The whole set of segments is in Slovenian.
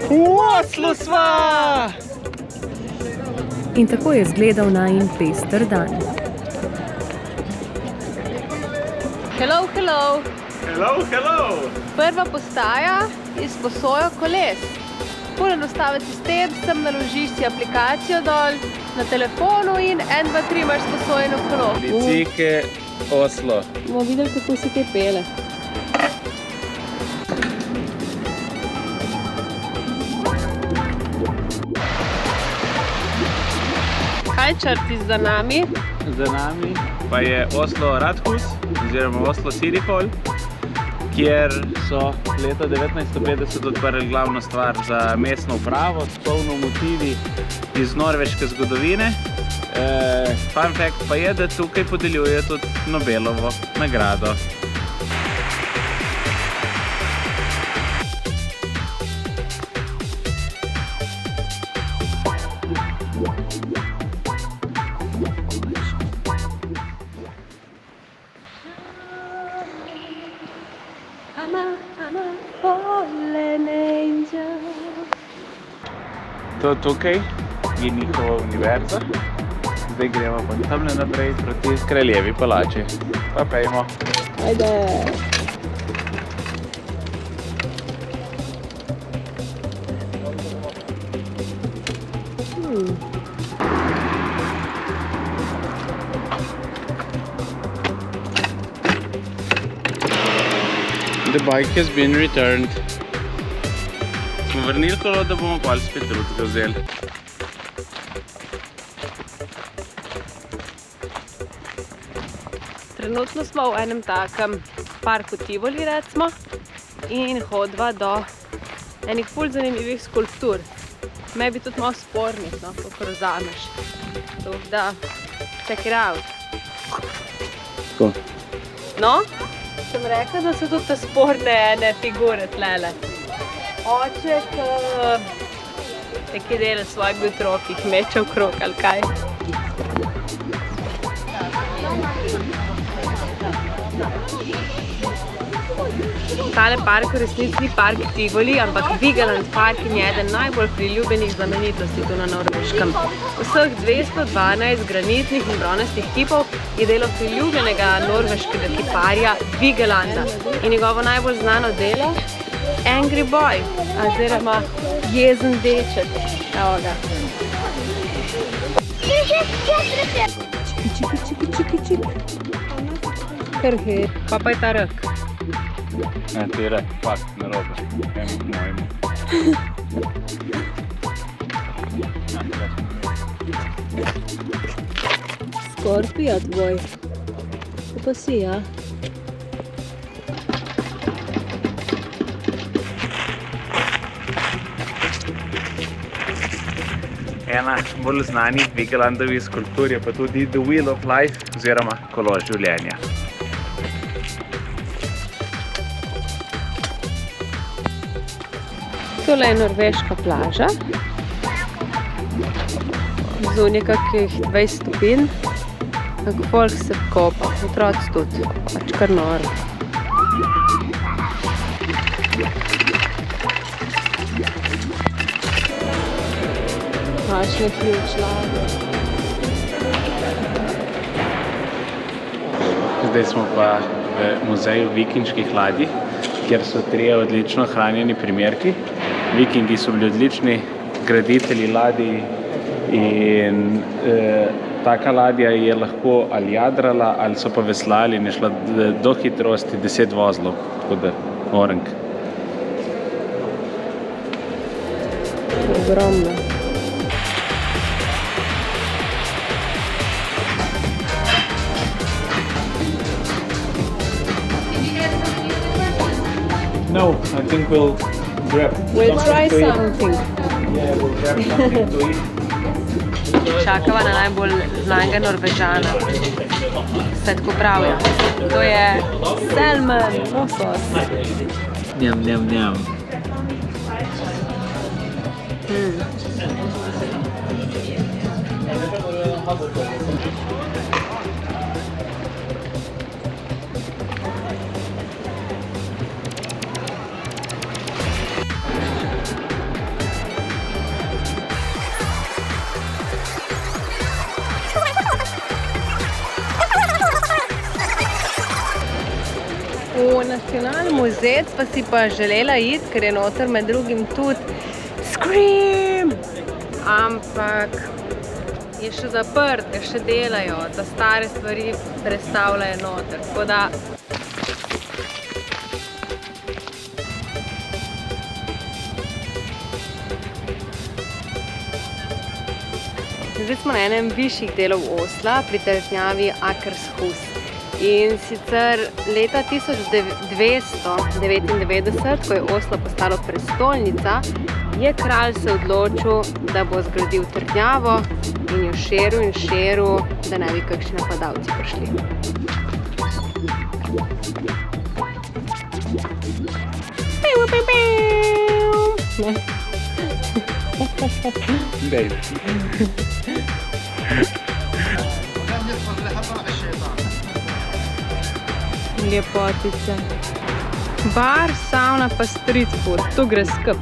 V Oslu sva! In tako je izgledal najin pester dan. Hello, hello. Hello, hello! Prva postaja izposojo koles. Pol enostaven sistem, sem naložiš si aplikacijo dol na telefonu in 1, 2, 3 imaš sposojeno kolo. Bicike Oslo. Bomo videli, kako se kaj pele. Kaj črti za nami? Za nami pa je Oslo Radhus oziroma Oslo City Hall, kjer so leta 1950 odprli glavno stvar za mestno upravo s polno motivi iz norveške zgodovine. Fun fact pa je, da tukaj podeljuje tudi Nobelovo nagrado. To tukaj je njihova univerza. Zdaj gremo pa tamle naprej proti Kraljevi palači. Pa pejmo. Ajde! The bike has been returned. Smo vrnili kolo, da bomo pa spet drugega vzeli. Trenutno smo v enem takem parku Tivoli, recimo, in hodva do enih ful zanimivih skulptur. Me bi tudi malo spornih, no, kako razameš. Tako da, check it out. Tako. No, sem rekla, da so tudi te sporne ene figure tlele. Oček nekaj dela svojih otrok, jih meče okrog ali kaj. Tale park v resnici ni park Tivoli, ampak Vigeland park in je eden najbolj priljubljenih znamenitosti tu na Norveškem. Vseh 212 granitnih in bronastih kipov je delo priljubljenega norveškega kiparja Vigelanda. In njegovo najbolj znano delo Angry Boy, oziroma jezen deček. Evo ga. Čiki. Kar hej. Pa je ta rk. Ne, ti je rek, fakt, narobe. Emo k mojemu. Skorpija tvoj. To pa si, ja. Ena bolj znanih Vigelandovih skulptur je pa tudi The Wheel of Life oziroma Kolo življenja. Tole je norveška plaža. Zunaj kakih 20 stopinj. Kako folk se kopa, otroci tudi, pač kar noro. Kakšne ključ ladje. Zdaj smo pa v muzeju vikinških ladij, kjer so 3 odlično hranjeni primerki. Vikingi so bili odlični graditelji ladij in taka ladja je lahko ali jadrala ali so pa veslali in je šla do hitrosti 10 vozlov, tako da orenk. Ogromno. No, I think we'll try something. Yeah, we'll grab something to eat. Čakava na najbolj znanega Norvežana. Se tako pravijo. To je salmon, losos. Njam. Nacionalni muzej pa si pa želela iti, ker je noter med drugim tudi Scream! Ampak je še zaprt, ker še delajo, da stare stvari prestavljajo noter. Tako da zdaj smo na enem višjih delov Osla, pri trdnjavi Akershus. In sicer leta 1299, ko je Oslo postalo prestolnica, je kralj se odločil, da bo zgradil trdnjavo in jo širil, da ne bi kakšni napadalci prišli. Dej. Lepotice. Bar, sauna pa street food. To gre skup.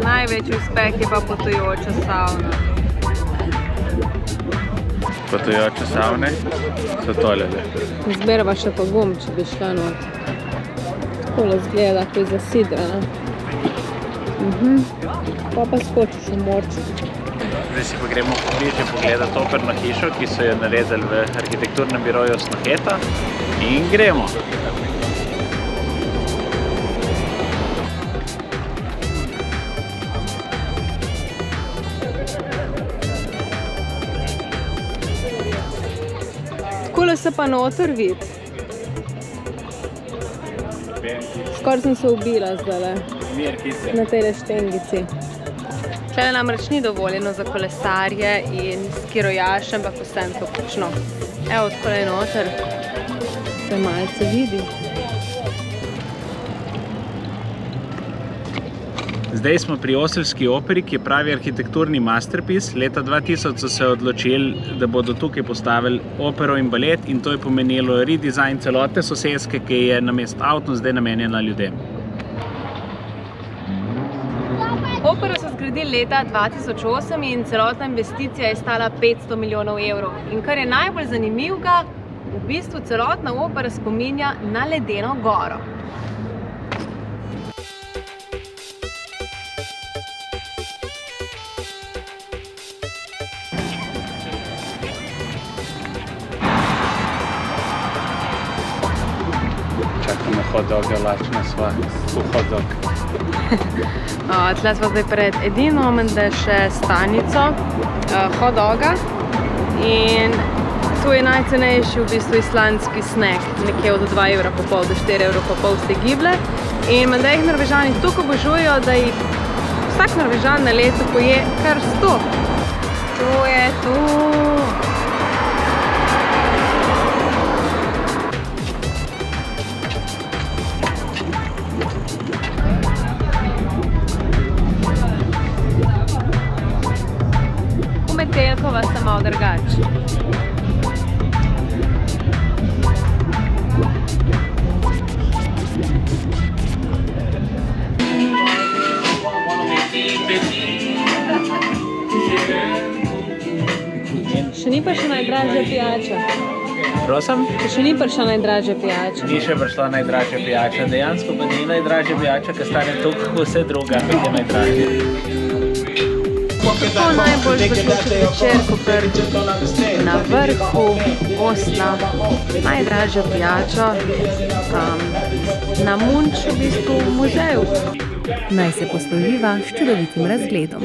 Največji uspeh je pa potujoča savna. Potujoče savne so tole. Zberava še pogum, če bi šla not. Takole zgleda, ko je zasidrana. Pa skočiš v morču. Zdaj si pa gremo pobliže pogledati operno hišo, ki so jo naredili v arhitekturnem biroju Snoheta. In gremo! Takole se pa noter vidi. Skoraj sem se ubila zdajle na tej štengici. Če namreč ni dovoljeno za kolesarje in skirojaše, ampak vsem to počno. Evo, takole je noter. Se malce vidi. Zdaj smo pri Oselski operi, ki je pravi arhitekturni masterpiece. Leta 2000 so se odločili, da bodo tukaj postavili opero in balet, in to je pomenilo redesign celotne soseske, ki je namesto avtom zdaj namenjena ljudem. Opero so zgradili leta 2008 in celotna investicija je stala 500 milijonov evrov. In kar je najbolj zanimivega, v bistvu celotna opera spominja na ledeno goro. Čakamo hot doga, lačna sva v hot dog. Tle smo zdaj pred edino, menda še stanico hot doga. In tu je najcenejši v bistvu islandski snack, nekje od 2,5 € do 4,5 € se giblje. In menda jih Norvežani toliko obožujejo, da jih vsak Norvežan na leto poje kar 100. To je to! Metelkova sta malo drugače. Še ni prišla najdražja pijača. Prosim? Še ni prišla najdražja pijača. Ni še prišla najdražja pijača. Dejansko pa ni najdražja pijača, ker stane toliko vse druga, kot je najdražja. To najbolj počuti večer, ko na vrhu Osla najdražjo pijačo na Munch, v bistvu v muzeju. Naj se posloviva s čudovitim razgledom.